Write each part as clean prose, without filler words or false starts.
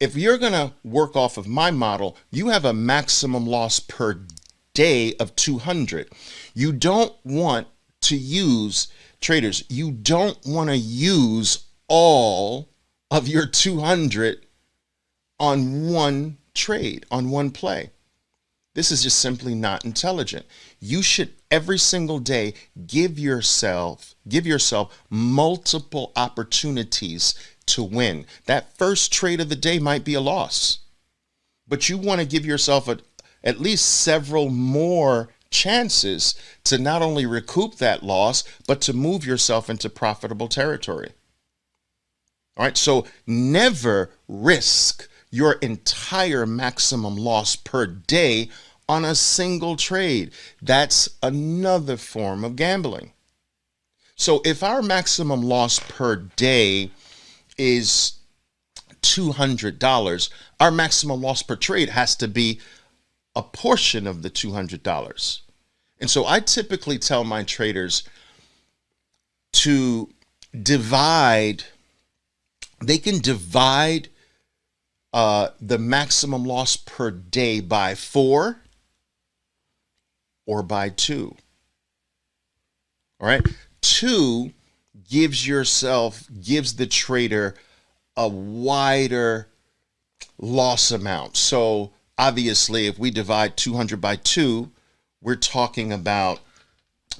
if you're going to work off of my model, you have a maximum loss per day of 200. You don't want to use, traders, you don't want to use all of your 200 on one trade, on one play. This is just simply not intelligent. You should every single day give yourself multiple opportunities to win. That first trade of the day might be a loss, but you want to give yourself at least several more chances to not only recoup that loss, but to move yourself into profitable territory. All right, so never risk your entire maximum loss per day on a single trade. That's another form of gambling. So if our maximum loss per day is $200, our maximum loss per trade has to be a portion of the $200. And so I typically tell my traders to divide, they can divide the maximum loss per day by 4 or by 2. All right. 2 gives the trader a wider loss amount. So obviously, if we divide 200 by 2, we're talking about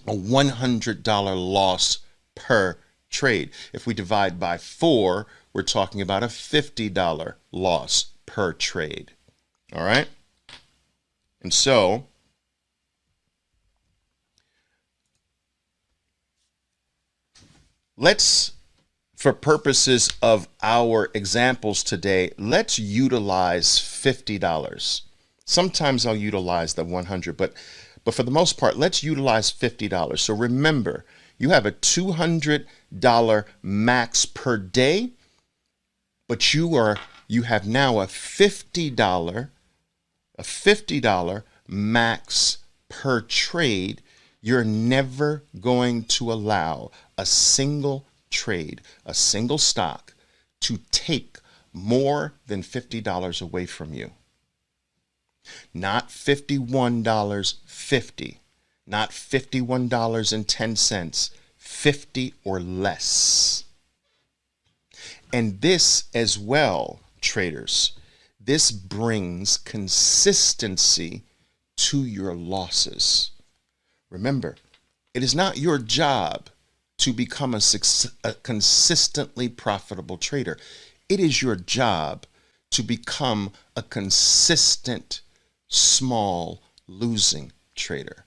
a $100 loss per trade. If we divide by 4, we're talking about a $50 loss per trade. All right. And so let's, for purposes of our examples today, let's utilize $50. Sometimes I'll utilize the 100, but for the most part, let's utilize $50. So remember, you have a $200 max per day, but you have now a $50 max per trade. You're never going to allow a single trade, a single stock, to take more than $50 away from you. Not $51.50, not $51.10, 50 or less. And this as well, traders, this brings consistency to your losses. Remember, it is not your job to become a consistently profitable trader. It is your job to become a consistent, small, losing trader.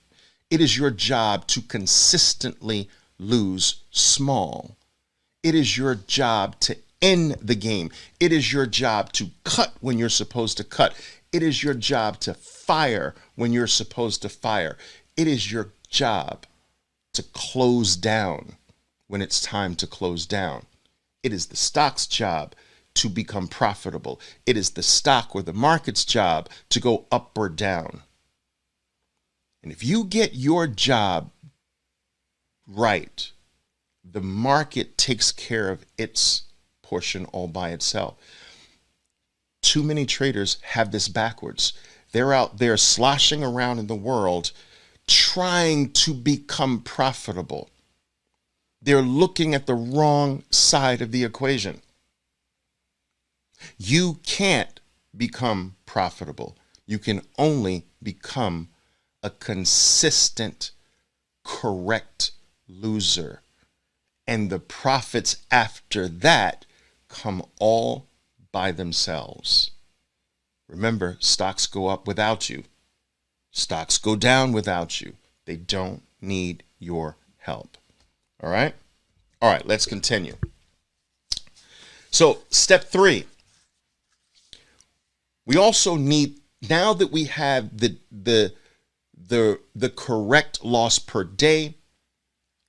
It is your job to consistently lose small. It is your job to end the game. It is your job to cut when you're supposed to cut. It is your job to fire when you're supposed to fire. It is your job to close down when it's time to close down. It is the stock's job to become profitable. It is the stock or the market's job to go up or down. And if you get your job right, the market takes care of its portion all by itself. Too many traders have this backwards. They're out there sloshing around in the world trying to become profitable. They're looking at the wrong side of the equation. You can't become profitable. You can only become a consistent, correct loser. And the profits after that come all by themselves. Remember, stocks go up without you. Stocks go down without you. They don't need your help. All right? All right, let's continue. So, step 3. We also need, now that we have the correct loss per day,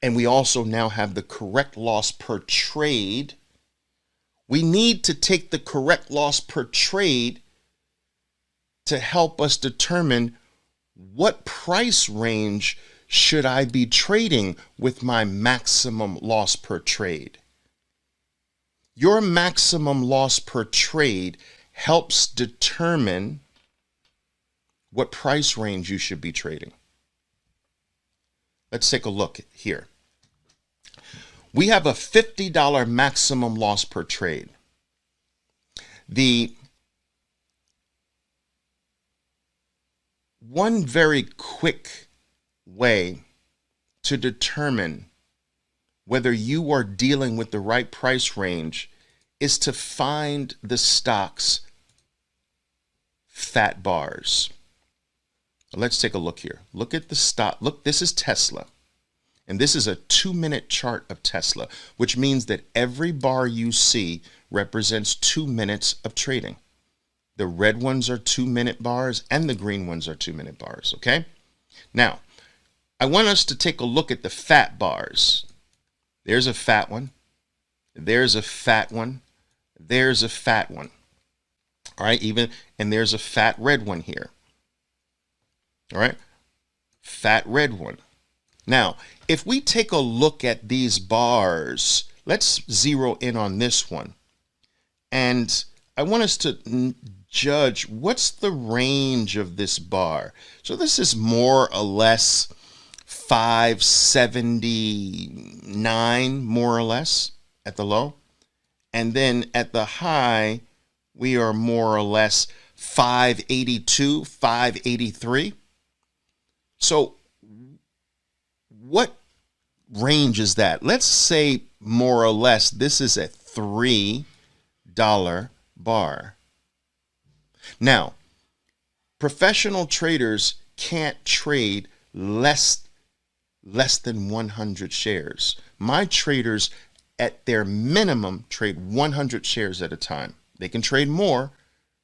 and we also now have the correct loss per trade, we need to take the correct loss per trade to help us determine what price range should I be trading with my maximum loss per trade. Your maximum loss per trade helps determine what price range you should be trading. Let's take a look here. We have a $50 maximum loss per trade. The one very quick way to determine whether you are dealing with the right price range is to find the stock's fat bars. Let's take a look here. Look at the stock. Look, this is Tesla. And this is a 2-minute chart of Tesla, which means that every bar you see represents 2 minutes of trading. The red ones are 2-minute bars and the green ones are 2-minute bars, okay? Now, I want us to take a look at the fat bars. There's a fat one. There's a fat one. There's a fat one. All right, and there's a fat red one here. All right, fat red one. Now, if we take a look at these bars, let's zero in on this one. And I want us to judge what's the range of this bar. So this is more or less 579, more or less, at the low. And then at the high, we are more or less 582, 583. So what range is that? Let's say more or less this is a $3 bar. Now, professional traders can't trade less than 100 shares. My traders at their minimum trade 100 shares at a time. They can trade more.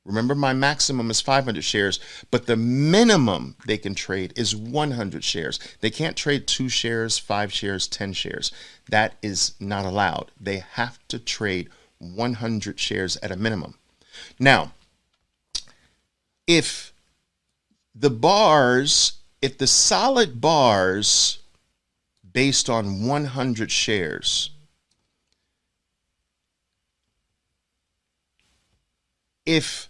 Remember, my maximum is 500 shares, but the minimum they can trade is 100 shares. They can't trade 2 shares, 5 shares, 10 shares. That is not allowed. They have to trade 100 shares at a minimum. Now, if the solid bars based on 100 shares, if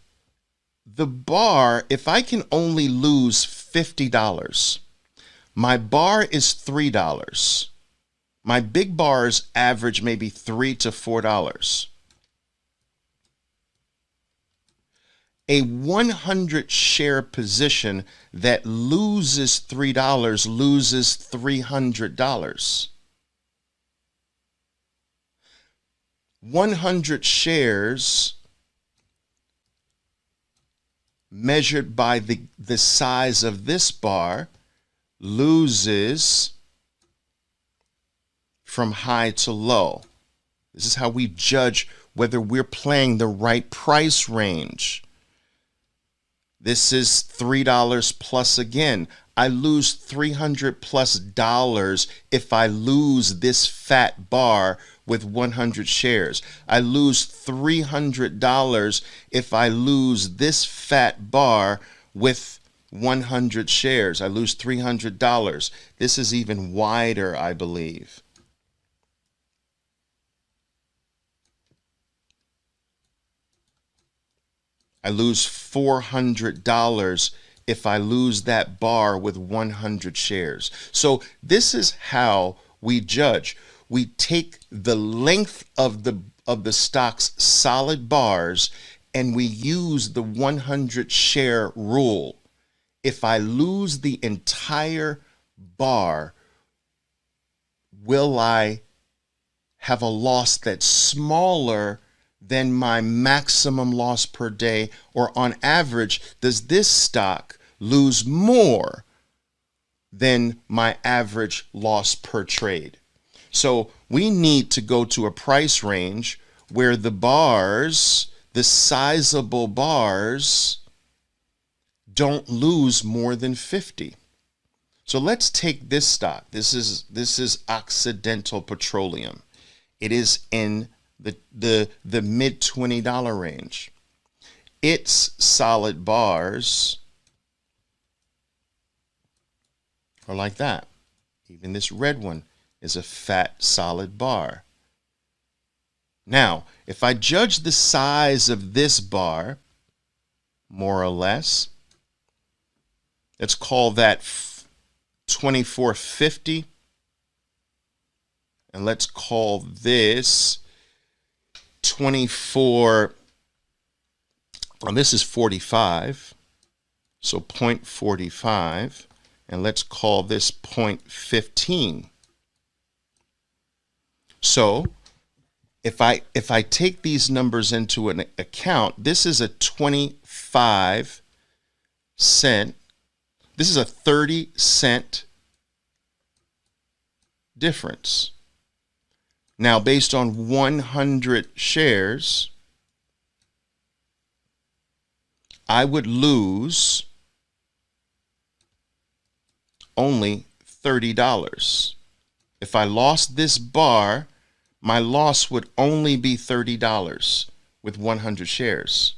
I can only lose $50, my bar is $3. My big bars average maybe $3 to $4. A 100 share position that loses $3 loses $300. 100 shares measured by the size of this bar loses from high to low. This is how we judge whether we're playing the right price range. This is $3 plus again. I lose $300 plus if I lose this fat bar with 100 shares. I lose $300 if I lose this fat bar with 100 shares. I lose $300. This is even wider, I believe. I lose $400 if I lose that bar with 100 shares. So this is how we judge. We take the length of the stock's solid bars and we use the 100 share rule. If I lose the entire bar, will I have a loss that's smaller than my maximum loss per day? Or on average, does this stock lose more than my average loss per trade? So we need to go to a price range where the bars, the sizable bars, don't lose more than 50. So let's take this stock. This is Occidental Petroleum. It is in the mid $20 range. Its solid bars are like that. Even this red one is a fat solid bar. Now, if I judge the size of this bar, more or less. Let's call that 2450. And let's call this 24, and this is 45, so 0.45, and let's call this 0.15. So if I take these numbers into an account, this is a 25 cent, this is a 30-cent difference. Now, based on 100 shares, I would lose only $30. If I lost this bar, my loss would only be $30 with 100 shares.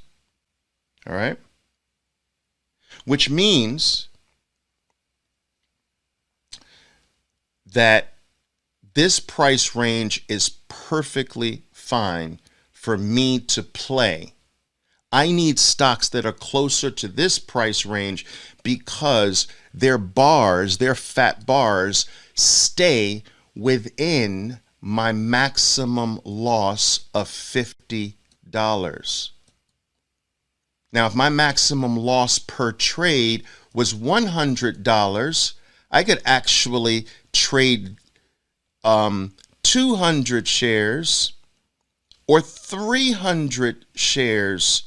All right? Which means that this price range is perfectly fine for me to play. I need stocks that are closer to this price range because their bars, their fat bars, stay within my maximum loss of $50. Now, if my maximum loss per trade was $100, I could actually trade 200 shares or 300 shares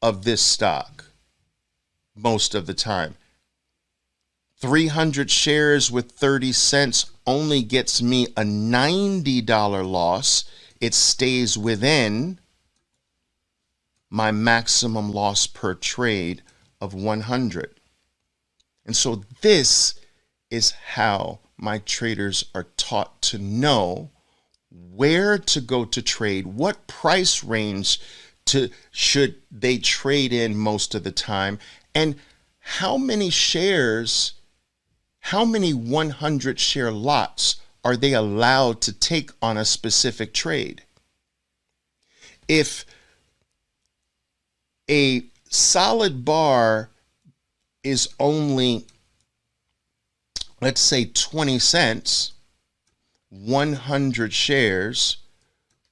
of this stock most of the time. 300 shares with 30 cents only gets me a $90 loss. It stays within my maximum loss per trade of 100. And so this is how my traders are taught to know where to go to trade, what price range should they trade in most of the time, and how many shares, how many 100 share lots are they allowed to take on a specific trade. If a solid bar is only, let's say, 20 cents, 100 shares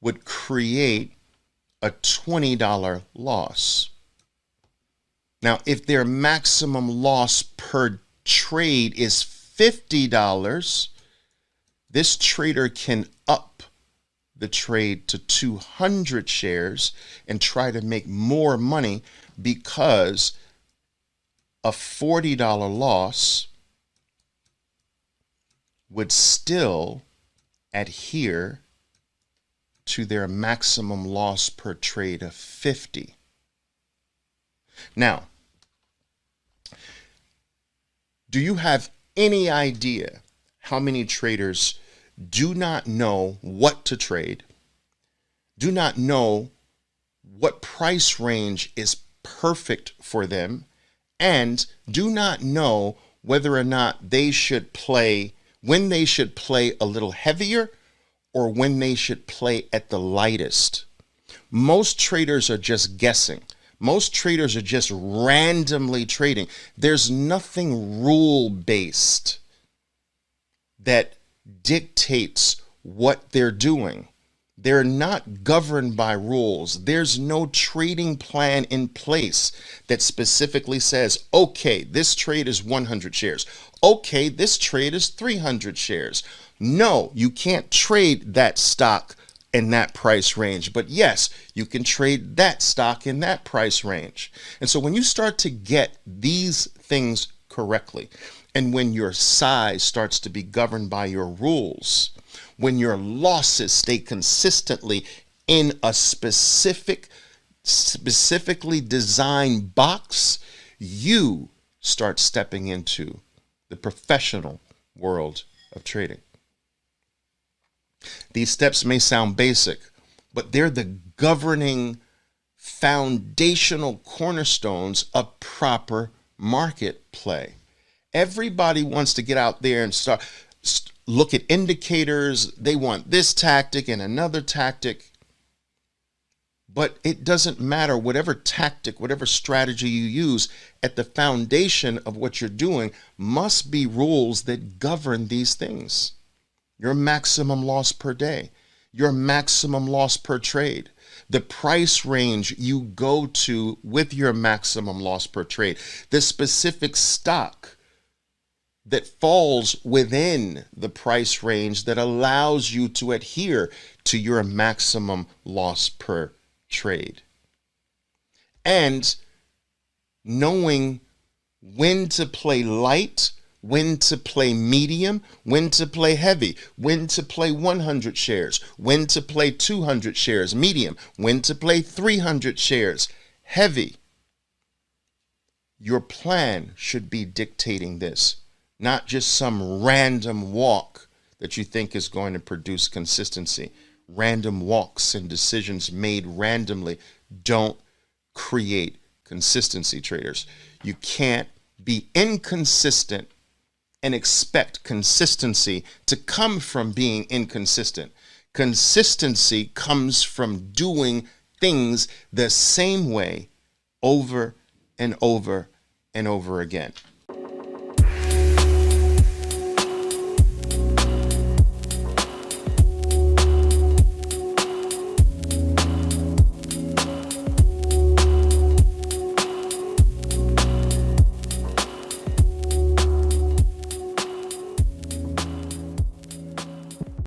would create a $20 loss. Now, if their maximum loss per trade is $50, this trader can up the trade to 200 shares and try to make more money because a $40 loss would still adhere to their maximum loss per trade of 50. Now, do you have any idea how many traders do not know what to trade, do not know what price range is perfect for them, and do not know whether or not they should play, when they should play a little heavier or when they should play at the lightest? Most traders are just guessing. Most traders are just randomly trading. There's nothing rule-based that dictates what they're doing. They're not governed by rules. There's no trading plan in place that specifically says, okay, this trade is 100 shares. Okay, this trade is 300 shares. No, you can't trade that stock in that price range. But yes, you can trade that stock in that price range. And so when you start to get these things correctly, and when your size starts to be governed by your rules, when your losses stay consistently in a specifically designed box, you start stepping into the professional world of trading. These steps may sound basic, but they're the governing foundational cornerstones of proper market play. Everybody wants to get out there and start look at indicators. They want this tactic and another tactic. But it doesn't matter, whatever tactic, whatever strategy you use, at the foundation of what you're doing must be rules that govern these things. Your maximum loss per day, your maximum loss per trade, the price range you go to with your maximum loss per trade, the specific stock that falls within the price range that allows you to adhere to your maximum loss per trade. And knowing when to play light, when to play medium, when to play heavy, when to play 100 shares, when to play 200 shares, medium, when to play 300 shares, heavy. Your plan should be dictating this, not just some random walk that you think is going to produce consistency. Random walks and decisions made randomly don't create consistency, traders. You can't be inconsistent and expect consistency to come from being inconsistent. Consistency comes from doing things the same way over and over and over again.